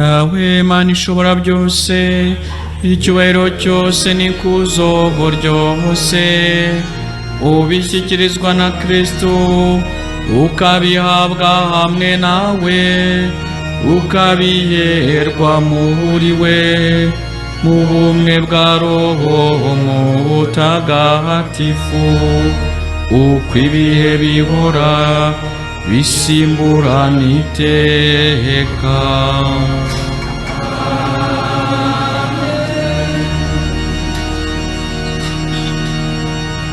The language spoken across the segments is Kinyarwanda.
dawe Mana ishobora byose, icyubahiro cyose n'ikuzo ryose ubishyikirizwa na Kristo, ukabihabwa hamwe nawe, ukabiherwa muri we, mu bumwe bwa Roho Mutagatifu, uko ibihe bihora bisimburana iteka.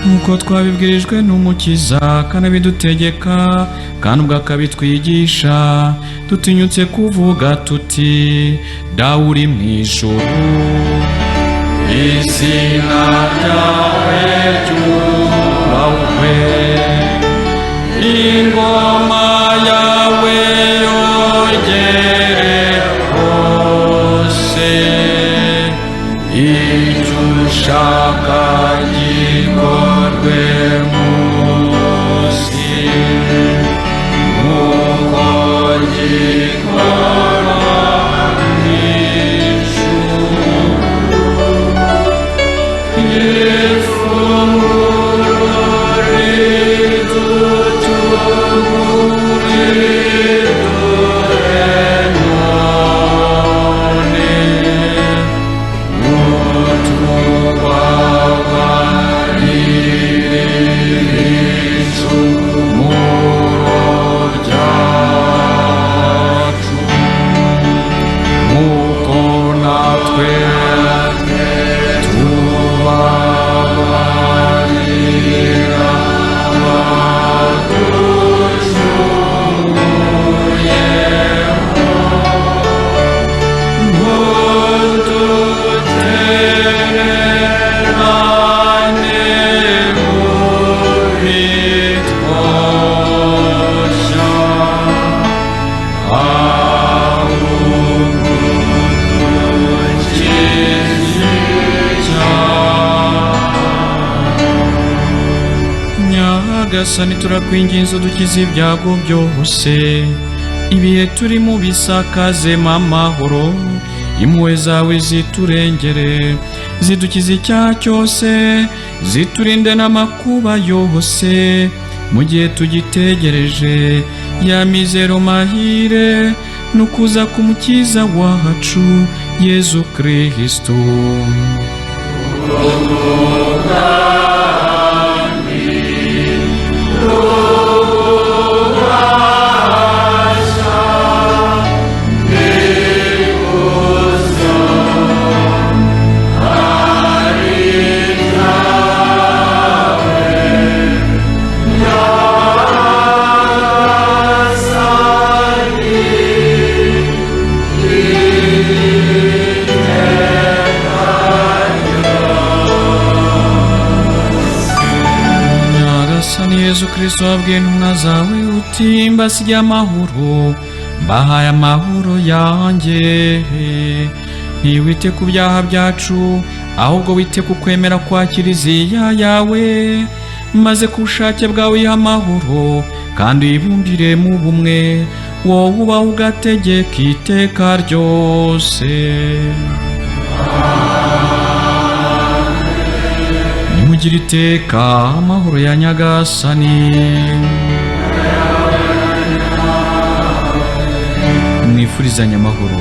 Nk'uko twabibwirijwe n'Umukiza kanabidutegeka, kandi ubwo akabitwigisha, dutinyutse kuvuga tuti: Dawe uri mu ijuru, izina ryawe ryubahwe, ingoma yawe yogere hose, icyo ushaka gikorwe munsi nk'uko gikorwa mw'ijuru. Ifunguro ridutungure none, utubabarire ibicumuro byacu, nk'uko natwe tubabarira Nyagasani turakwinginze udukize ibyago byose, ibihe turimo bisakazemo amahoro, impuhwe zawe ziturengere, zidukize icyaha cyose, ziturinde n'amakuba yose, mu gihe tugitegereje ya mizero mahire n'ukuza k'Umukiza wacu Yezu Kristo. Yezu Kristo wabwiye intumwa zawe uti: mbasigiye amahoro, mbahaye amahoro yanjye. Ntiwite ku byaha byacu, ahubwo wite ku kwemera kwa Kiliziya yawe, maze ku bushake bwawe uyihe amahoro, kandi uyibumbire mu bumwe, wowe ubaho ugategeka iteka ryose. Nimugire iteka amahoro ya Nyagasani. Mwifurizanye amahoro.